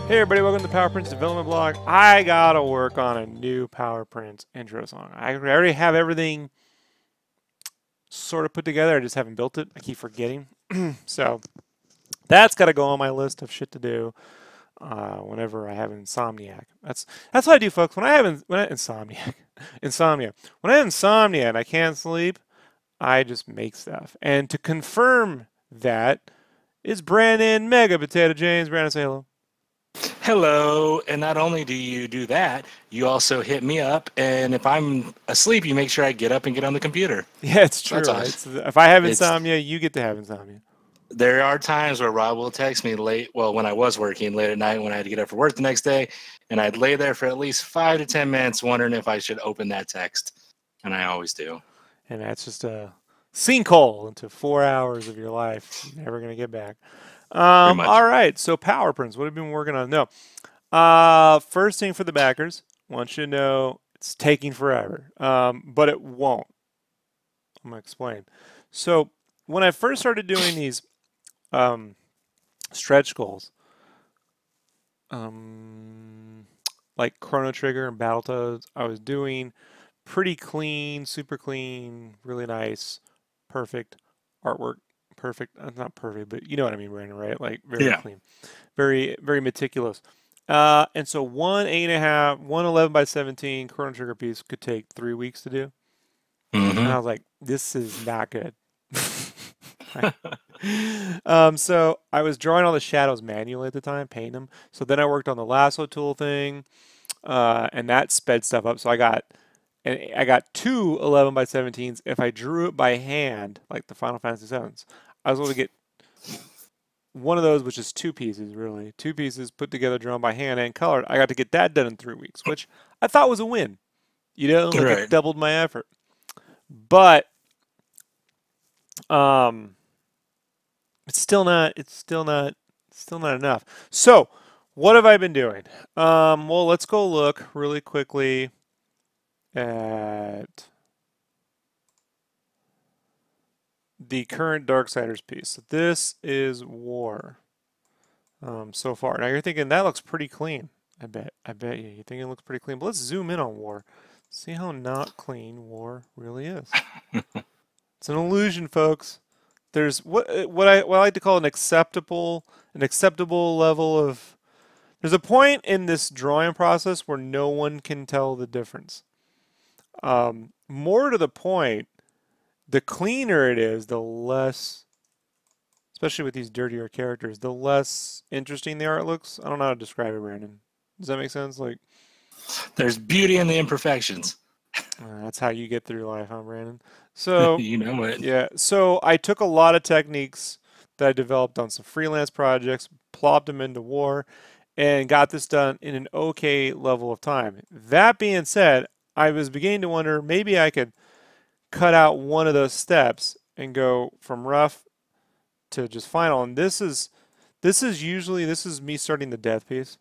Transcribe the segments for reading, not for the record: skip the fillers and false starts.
Hey everybody, welcome to the PowerPrints development blog. I gotta work on a new PowerPrints intro song. I already have everything sort of put together, I just haven't built it. I keep forgetting. So that's gotta go on my list of shit to do whenever I have insomniac. That's what I do, folks. When I have insomnia. When I have insomnia and I can't sleep, I just make stuff. And to confirm that is Brandon Mega Potato James. Brandon, say hello. Hello, and not only do you do that, you also hit me up, and if I'm asleep, you make sure I get up and get on the computer. Yeah, it's So that's true, all. right? So if I have It's insomnia, you get to have insomnia. there are times where Rob will text me late, well, when I was working late at night when I had to get up for work the next day, and I'd lay there for at least 5 to 10 minutes wondering if I should open that text, and I always do. And that's just a sinkhole into 4 hours of your life you're never going to get back. Pretty much. All right, so PowerPrints, what have you been working on? No. First thing for the backers, I want you to know it's taking forever, but it won't. I'm going to explain. So when I first started doing these stretch goals, like Chrono Trigger and Battletoads, I was doing pretty clean, super clean, really nice, perfect artwork. Perfect, not perfect, but you know what I mean, Brandon, right? Like very Yeah. clean, very, very meticulous. And so one 8.5, one 11 by 17 Chrono Trigger piece could take 3 weeks to do. And Mm-hmm. I was like, this is not good. So I was drawing all the shadows manually at the time, painting them. So then I worked on the lasso tool thing, and that sped stuff up. So I got two 11 by 17s. If I drew it by hand, like the Final Fantasy 7s, I was able to get one of those, which is two pieces, really. Two pieces put together, drawn by hand and colored. I got to get that done in 3 weeks, which I thought was a win. You know, like it Right. doubled my effort. But it's still not enough. So, what have I been doing? Well, let's go look really quickly at the current Darksiders piece. So this is War so far. Now you're thinking that looks pretty clean. I bet you. You think it looks pretty clean. But let's zoom in on War. See how not clean War really is. It's an illusion, folks. There's what I like to call an acceptable level of. There's a point in this drawing process where no one can tell the difference. More to the point, the cleaner it is, the less, especially with these dirtier characters, the less interesting the art looks. I don't know how to describe it, Brandon. Does that make sense? Like, There's beauty in the imperfections. that's how you get through life, huh, Brandon? So, You know it. yeah. So I took a lot of techniques that I developed on some freelance projects, plopped them into War, and got this done in an okay level of time. That being said, I was beginning to wonder maybe I could cut out one of those steps and go from rough to just final. And this is me starting the death piece.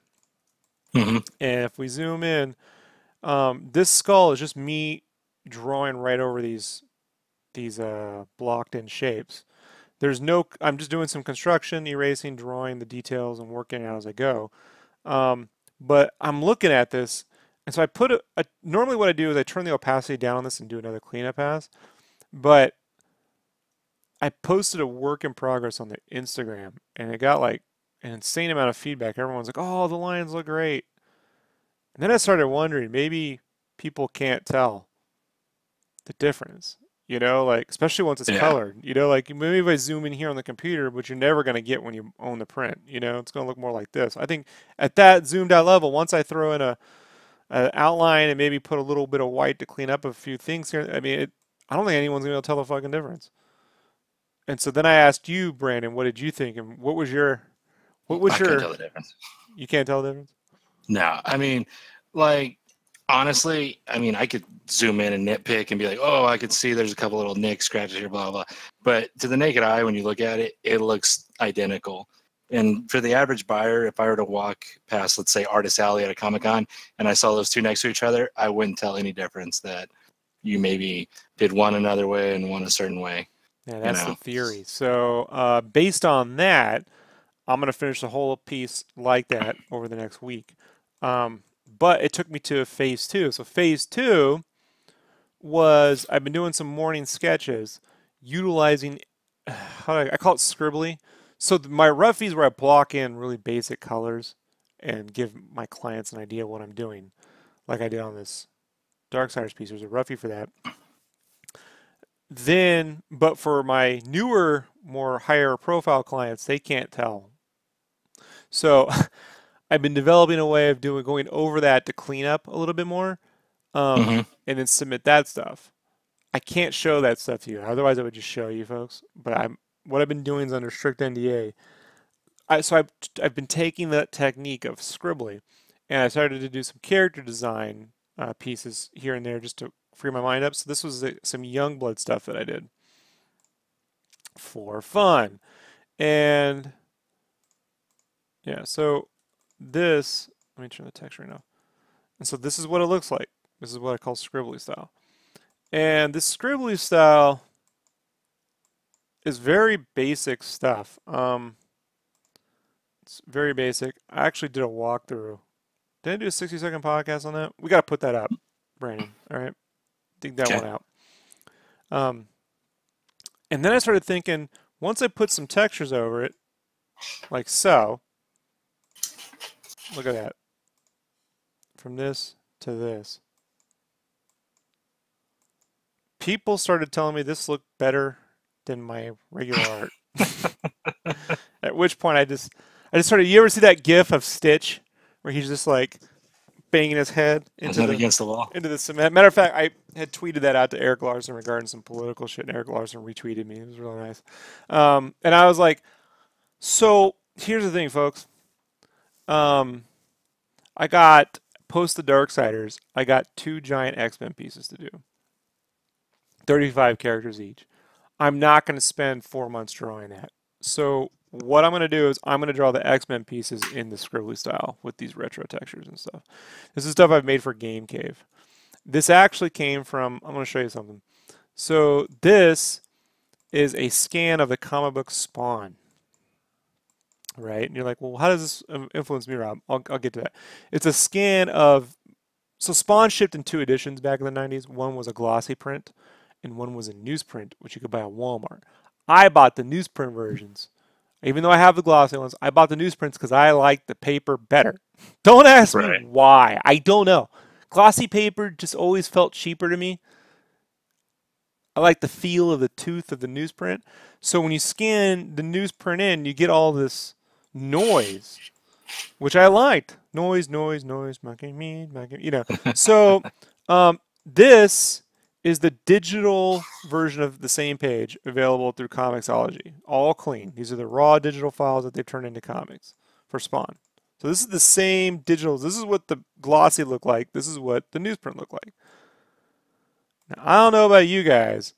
Mm-hmm. And if we zoom in, this skull is just me drawing right over these blocked in shapes. I'm just doing some construction, erasing, drawing the details, and working out as I go. But I'm looking at this, and so I put normally what I do is I turn the opacity down on this and do another cleanup pass. But I posted a work in progress on the Instagram, and it got like an insane amount of feedback. Everyone's like, "Oh, the lines look great." And then I started wondering, maybe people can't tell the difference. You know, like especially once it's Yeah. colored. You know, like maybe if I zoom in here on the computer, which you're never going to get when you own the print. You know, it's going to look more like this. I think at that zoomed out level, once I throw in a outline and maybe put a little bit of white to clean up a few things here, I mean, I don't think anyone's going to tell the fucking difference. And so then I asked you, Brandon, what did you think, and what was I couldn't your? tell the difference. You can't tell the difference. No, I mean, like, honestly, I mean, I could zoom in and nitpick and be like, oh, I could see there's a couple little nicks, scratches here, blah, blah. But to the naked eye, when you look at it, it looks identical. And for the average buyer, if I were to walk past, let's say, Artist Alley at a Comic-Con, and I saw those two next to each other, I wouldn't tell any difference that you maybe did one another way and one a certain way, Yeah, you that's the know? theory. So based on that, I'm going to finish the whole piece like that over the next week. But it took me to phase 2. So phase 2 was I've been doing some morning sketches utilizing, I call it scribbly. So my roughies where I block in really basic colors and give my clients an idea of what I'm doing, like I did on this Darksiders piece. There's a roughie for that. Then, but for my newer, more higher profile clients, they can't tell. So I've been developing a way of going over that to clean up a little bit more, Mm-hmm. and then submit that stuff. I can't show that stuff to you. Otherwise, I would just show you folks. But what I've been doing is under strict NDA. I've been taking that technique of scribbly, and I started to do some character design pieces here and there just to free my mind up. So this was some Youngblood stuff that I did for fun, and yeah. So this, let me turn the text right now. And so this is what it looks like. This is what I call scribbly style. And this scribbly style is very basic stuff. It's very basic. I actually did a walkthrough. Did I do a 60-second podcast on that? We got to put that up, Brandon. All right, dig that one out. And then I started thinking, once I put some textures over it, like so, look at that. From this to this. People started telling me this looked better than my regular art. At which point I just started. You ever see that GIF of Stitch where he's just like banging his head against the wall into the cement? Matter of fact, I had tweeted that out to Eric Larson regarding some political shit, and Eric Larson retweeted me. It was really nice. And I was like, so here's the thing, folks. I got post the Darksiders. I got 2 giant X-Men pieces to do. 35 characters each. I'm not going to spend 4 months drawing that. So what I'm going to do is I'm going to draw the X-Men pieces in the scribbly style with these retro textures and stuff. This is stuff I've made for Game Cave. This actually came from, I'm going to show you something. So this is a scan of the comic book Spawn. Right? And you're like, well, how does this influence me, Rob? I'll get to that. It's a scan of, so Spawn shipped in 2 editions back in the 90s. One was a glossy print and one was a newsprint, which you could buy at Walmart. I bought the newsprint versions. Even though I have the glossy ones, I bought the newsprints because I like the paper better. Don't ask me why. I don't know. Glossy paper just always felt cheaper to me. I like the feel of the tooth of the newsprint. So when you scan the newsprint in, you get all this noise, which I liked. Noise, monkey meat, you know. So this is the digital version of the same page available through Comixology. All clean. These are the raw digital files that they've turned into comics for Spawn. So this is the same digitals. This is what the glossy looked like. This is what the newsprint looked like. Now, I don't know about you guys,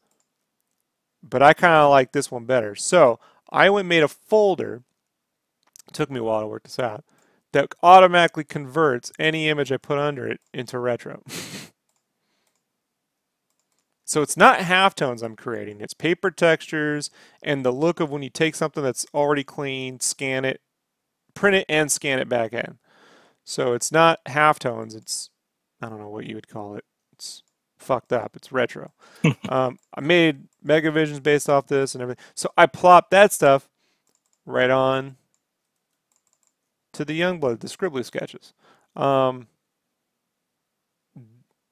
but I kind of like this one better. So I went and made a folder. It took me a while to work this out. That automatically converts any image I put under it into retro. So it's not halftones I'm creating. It's paper textures and the look of when you take something that's already clean, scan it, print it, and scan it back in. So it's not halftones. It's, I don't know what you would call it. It's fucked up. It's retro. I made Megavisions based off this and everything. So I plopped that stuff right on to the Youngblood, the scribbly sketches.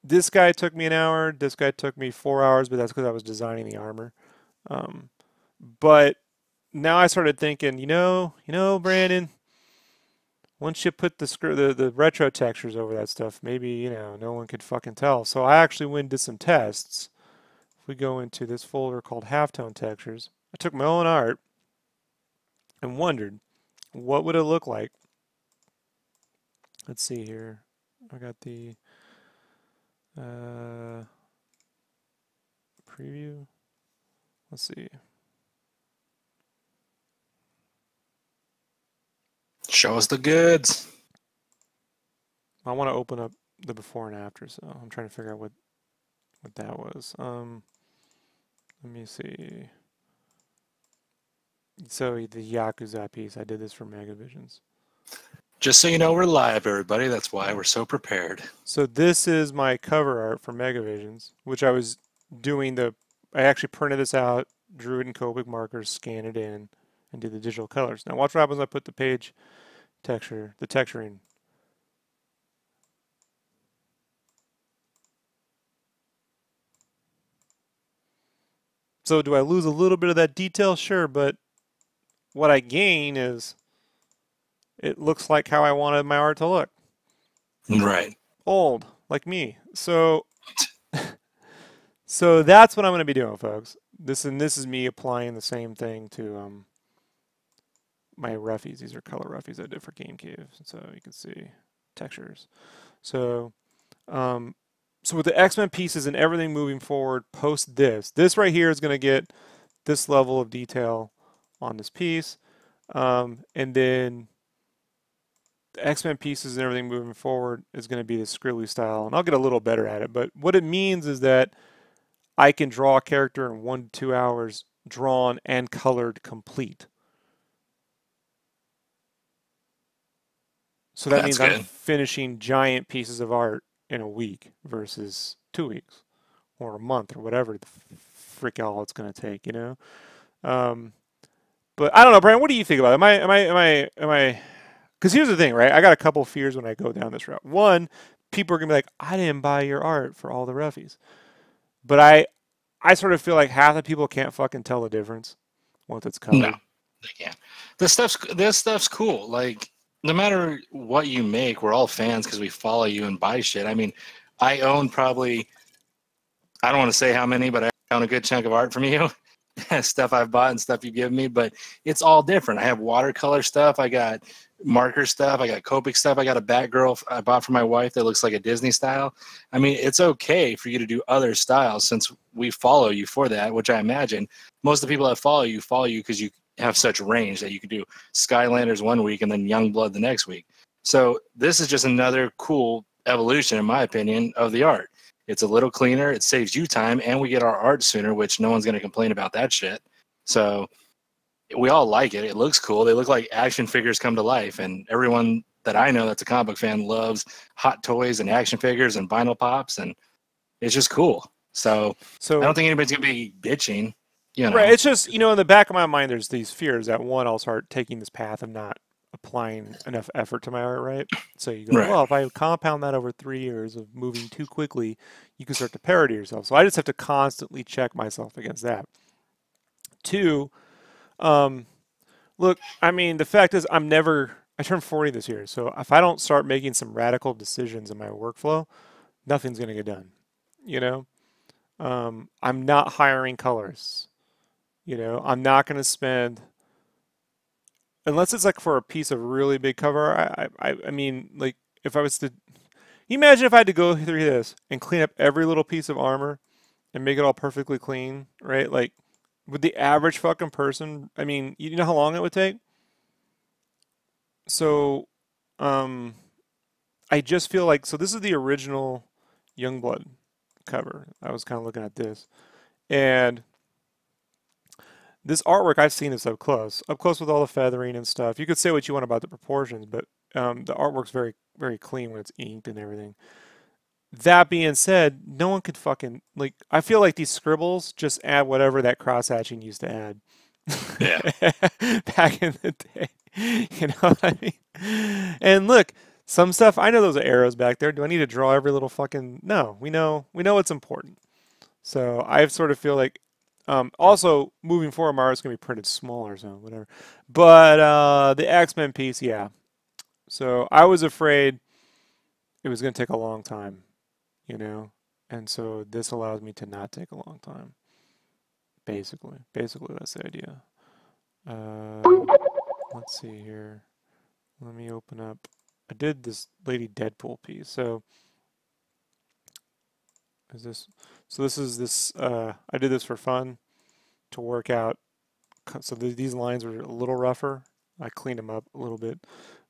This guy took me an hour. This guy took me 4 hours, but that's because I was designing the armor. But now I started thinking, you know, Brandon, once you put the retro textures over that stuff, maybe, you know, no one could fucking tell. So I actually went and did some tests. If we go into this folder called halftone textures, I took my own art and wondered, what would it look like? Let's see here. I got the preview. Let's see. Show us the goods. I want to open up the before and after, so I'm trying to figure out what that was. Let me see. So the Yakuza piece, I did this for Megavisions. Just so you know, we're live, everybody. That's why we're so prepared. So this is my cover art for Megavisions, which I was doing I actually printed this out, drew it in Copic markers, scanned it in, and did the digital colors. Now watch what happens when I put the page the texturing. So do I lose a little bit of that detail? Sure, but what I gain is it looks like how I wanted my art to look. Right. Old, like me. So that's what I'm going to be doing, folks. This is me applying the same thing to my roughies. These are color roughies I did for Game Cave, so you can see textures. So so with the X-Men pieces and everything moving forward post this right here is going to get this level of detail on this piece, and then the X-Men pieces and everything moving forward is going to be the scribbly style, and I'll get a little better at it. But what it means is that I can draw a character in 1 to 2 hours, drawn and colored complete. So that That's means I'm good. finishing giant pieces of art in a week versus 2 weeks or a month or whatever the frick all it's going to take, you know? Um, but I don't know, Brian, what do you think about it? Because here's the thing, right? I got a couple fears when I go down this route. One, people are going to be like, I didn't buy your art for all the roughies. But I sort of feel like half the people can't fucking tell the difference once it's No, colored. they can't. This stuff's cool. Like, no matter what you make, we're all fans because we follow you and buy shit. I mean, I own probably, I don't want to say how many, but I own a good chunk of art from you. Stuff I've bought and stuff you give me, but it's all different. I have watercolor stuff. I got marker stuff. I got Copic stuff. I got a Batgirl I bought for my wife that looks like a Disney style. I mean, it's okay for you to do other styles since we follow you for that, which I imagine most of the people that follow you because you have such range that you could do Skylanders one week and then Youngblood the next week. So this is just another cool evolution, in my opinion, of the art. It's a little cleaner. It saves you time, and we get our art sooner, which no one's going to complain about that shit. So we all like it. It looks cool. They look like action figures come to life, and everyone that I know that's a comic book fan loves hot toys and action figures and vinyl pops, and it's just cool. So I So, don't think anybody's going to be bitching, you right, know. it's just, in the back of my mind, there's these fears that one, I'll start taking this path of not applying enough effort to my art, right? So you go, Right. well, if I compound that over 3 years of moving too quickly, you can start to parody yourself. So I just have to constantly check myself against that. Two, um, look, I mean, the fact is, I turned 40 this year. So if I don't start making some radical decisions in my workflow, nothing's going to get done. You know, I'm not hiring colorists. I'm not going to spend, unless it's like for a piece of really big cover. I mean, like if I was to, imagine if I had to go through this and clean up every little piece of armor and make it all perfectly clean, right? Like, with the average fucking person, I mean, you know how long it would take? So, um, I just feel like, so this is the original Youngblood cover. I was kind of looking at this. And this artwork, I've seen this up close with all the feathering and stuff. You could say what you want about the proportions, but the artwork's very, very clean when it's inked and everything. That being said, no one could fucking, like, I feel like these scribbles just add whatever that cross-hatching used to add Yeah. back in the day. You know what I mean? And look, some stuff, I know those are arrows back there. Do I need to draw every little fucking, no, we know what's important. So I sort of feel like, also moving forward, Mario's gonna be printed smaller, so whatever. But the X-Men piece, yeah. So I was afraid it was gonna take a long time, you know, and so this allows me to not take a long time. Basically that's the idea. Let's see here. Let me open up. I did this Lady Deadpool piece. So is this? So this is this. I did this for fun to work out. So these lines were a little rougher. I cleaned them up a little bit,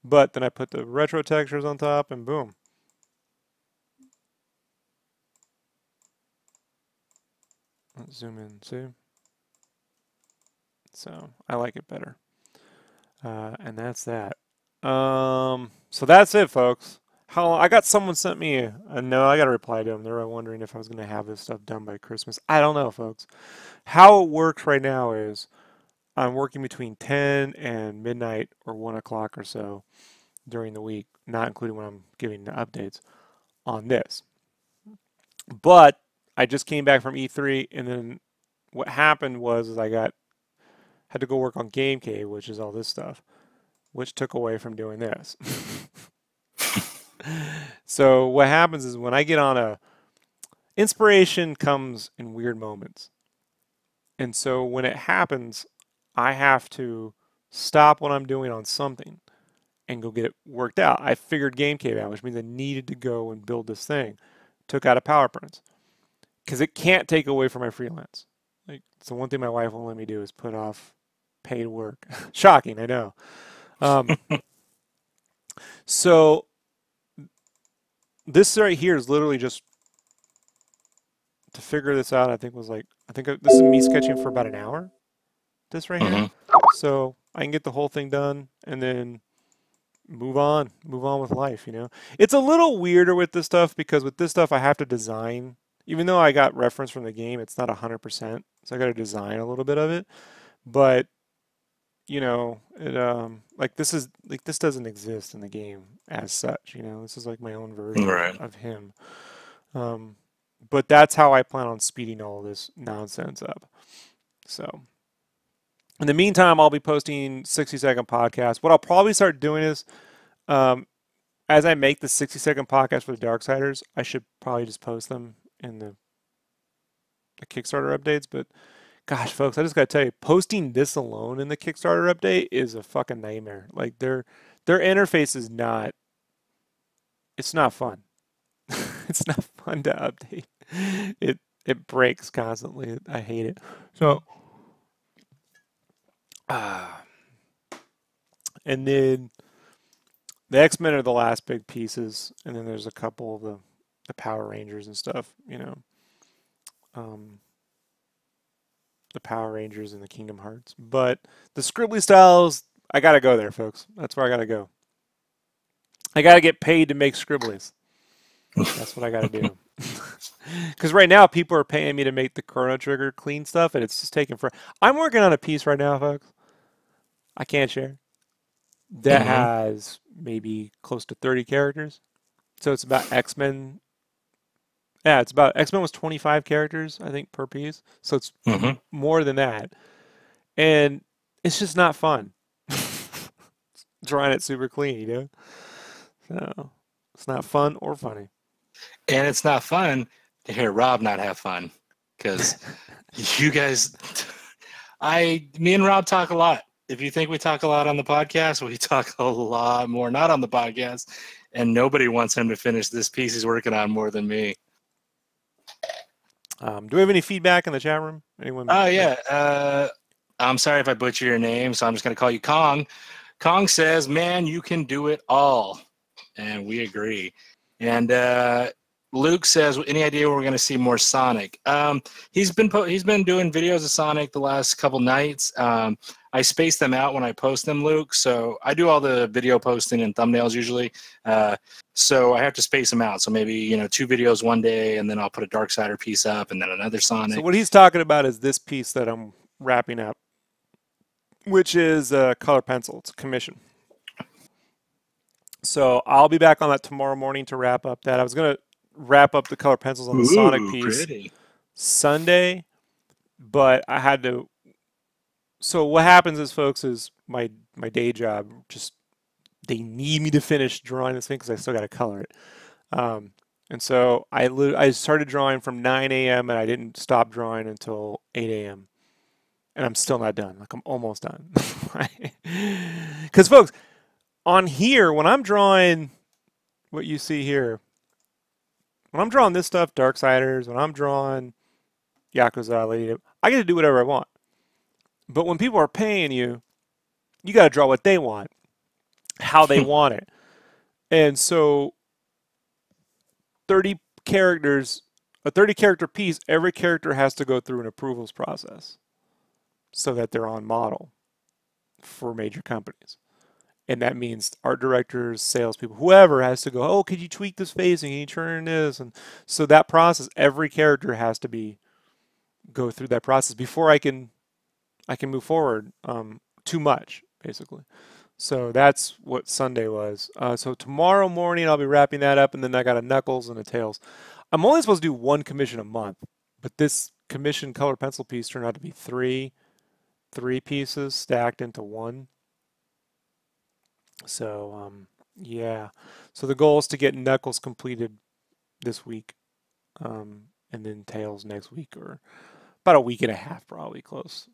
but then I put the retro textures on top, and boom. Let's zoom in. See? So I like it better. And that's that. So that's it, folks. I got someone sent me a note. I got to reply to them. They were wondering if I was going to have this stuff done by Christmas. I don't know, folks. How it works right now is I'm working between 10 and midnight or 1 o'clock or so during the week, not including when I'm giving the updates on this. But I just came back from E3, and then what happened was I had to go work on Game Cave, which is all this stuff, which took away from doing this. So what happens is when I get on inspiration comes in weird moments. And so when it happens, I have to stop what I'm doing on something and go get it worked out. I figured Game Cave out, which means I needed to go and build this thing. Took out a PowerPrints because it can't take away from my freelance. Like, it's the one thing my wife won't let me do is put off paid work. Shocking, I know. So this right here is literally just to figure this out. I think this is me sketching for about an hour. This right here, so I can get the whole thing done and then move on with life. It's a little weirder with this stuff because with this stuff I have to design. Even though I got reference from the game, it's not 100%, so I got to design a little bit of it. But this doesn't exist in the game as such. This is like my own version of him. But that's how I plan on speeding all this nonsense up. So, in the meantime, I'll be posting 60-second podcasts. What I'll probably start doing is, as I make the 60-second podcast for the Darksiders, I should probably just post them in the Kickstarter updates. But gosh, folks, I just gotta tell you, posting this alone in the Kickstarter update is a fucking nightmare. Like their interface is not. It's not fun. It's not fun to update. It breaks constantly. I hate it. So, and then the X-Men are the last big pieces, and then there's a couple of the Power Rangers and stuff. The Power Rangers and the Kingdom Hearts. But the scribbly styles, I gotta go there, folks. That's where I gotta go. I gotta get paid to make scribblies. That's what I gotta do. Because right now people are paying me to make the Chrono Trigger clean stuff, and it's just taking for. I'm working on a piece right now, folks. I can't share. That has maybe close to 30 characters. So it's about X-Men. Yeah, it's about X-Men was 25 characters, I think, per piece. So it's more than that. And it's just not fun. Drawing it super clean, So it's not fun or funny. And it's not fun to hear Rob not have fun. Because you guys, me and Rob talk a lot. If you think we talk a lot on the podcast, we talk a lot more not on the podcast. And nobody wants him to finish this piece he's working on more than me. Do we have any feedback in the chat room? Anyone? Oh, yeah. I'm sorry if I butcher your name, so I'm just going to call you Kong. Kong says, man, you can do it all. And we agree. And Luke says, any idea where we're going to see more Sonic? He's been doing videos of Sonic the last couple nights. I space them out when I post them, Luke. So I do all the video posting and thumbnails usually. So I have to space them out. So maybe 2 videos one day, and then I'll put a Darksider piece up, and then another Sonic. So what he's talking about is this piece that I'm wrapping up, which is a color pencil. It's a commission. So I'll be back on that tomorrow morning to wrap up that. I was going to wrap up the color pencils on the Sonic piece Sunday, but I had to. So what happens is, folks, is my day job just they need me to finish drawing this thing because I still got to color it. And so I started drawing from 9 a.m. and I didn't stop drawing until 8 a.m. And I'm still not done. Like I'm almost done. Because folks, on here when I'm drawing what you see here, when I'm drawing this stuff, Darksiders, when I'm drawing Yakuza, Lady, I get to do whatever I want. But when people are paying you, you got to draw what they want, how they want it. And so 30 characters, a 30 character piece, every character has to go through an approvals process. so that they're on model for major companies. And that means art directors, salespeople, whoever has to go, oh, could you tweak this facing? Can you turn this? And so that process, every character has to go through that process before I can move forward too much, basically. So that's what Sunday was. So tomorrow morning I'll be wrapping that up, and then I got a Knuckles and a Tails. I'm only supposed to do one commission a month, but this commission color pencil piece turned out to be three pieces stacked into one. So yeah. So the goal is to get Knuckles completed this week, and then Tails next week, or about a week and a half, probably close,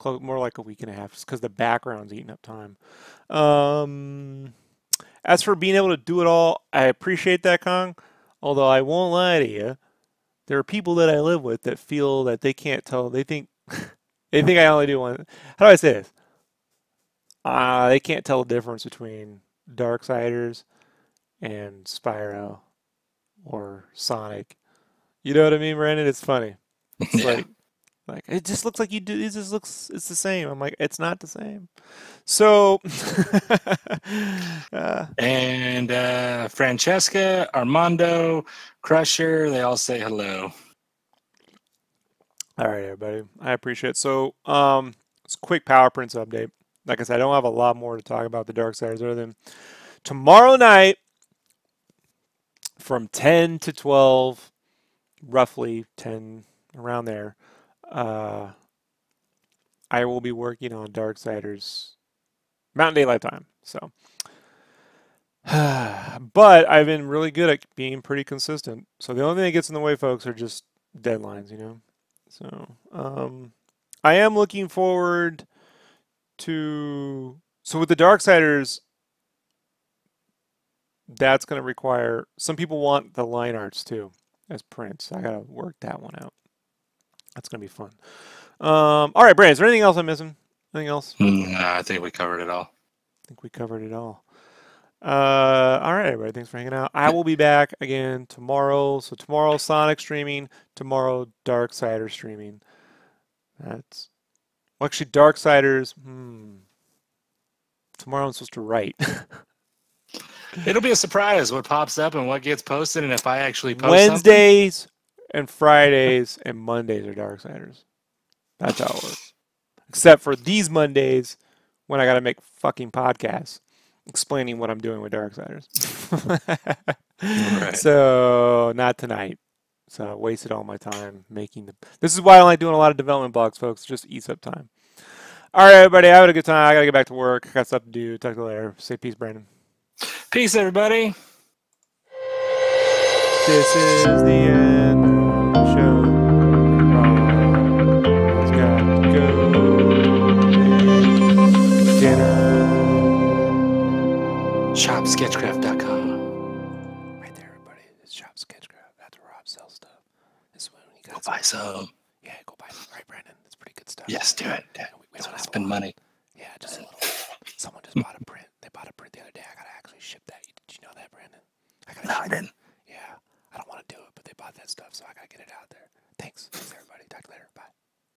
more like a week and a half, just because the background's eating up time. As for being able to do it all, I appreciate that, Kong. Although I won't lie to you, there are people that I live with that feel that they can't tell. They think they think I only do one. How do I say this? They can't tell the difference between Darksiders and Spyro or Sonic. You know what I mean, Brandon? It's funny. It's Yeah. like it just looks like you do. It just looks. It's the same. I'm like, it's not the same. So, And Francesca, Armando, Crusher, they all say hello. all right, everybody. I appreciate it. So, it's a quick Power Prints update. Like I said, I don't have a lot more to talk about the Darksiders other than tomorrow night from 10 to 12, roughly 10 around there. I will be working on Darksiders Mountain Daylight Time. So, but I've been really good at being pretty consistent. So the only thing that gets in the way, folks, are just deadlines, you know. So I am looking forward to. So with the Darksiders, that's going to require. Some people want the line arts too as prints. I gotta work that one out. That's gonna be fun. All right, Brandon. Is there anything else I'm missing? Anything else? No, I think we covered it all. I think we covered it all. All right, everybody. Thanks for hanging out. I will be back again tomorrow. So tomorrow, Sonic streaming. Tomorrow, Darksiders streaming. That's well, actually Darksiders. Tomorrow I'm supposed to write. It'll be a surprise what pops up and what gets posted, and if I actually post Wednesdays and Fridays and Mondays are Darksiders. That's how it works. Except for these Mondays when I got to make fucking podcasts explaining what I'm doing with Darksiders. Right. So not tonight. So I wasted all my time making the. This is why I like doing a lot of development blogs, folks. It just eats up time. All right, everybody, have a good time. I gotta get back to work. Got stuff to do. Talk to you later. Say peace, Brandon. Peace, everybody. This is the end of the show. Rob's got to go make dinner. ShopSketchcraft.com. Right there, everybody. It's Shop Sketchcraft. That's where Rob sells stuff. This is when you Go got buy some. Yeah, go buy some. Right, Brandon? It's pretty good stuff. Yes, do it. We don't have Spend money. Yeah, just a little. Someone just bought a print. They bought a print the other day. I gotta actually ship that. Did you know that, Brandon? No, I didn't. Yeah, I don't want to do it, but they bought that stuff, so I gotta get it out there. Thanks everybody. Talk to you later. Bye.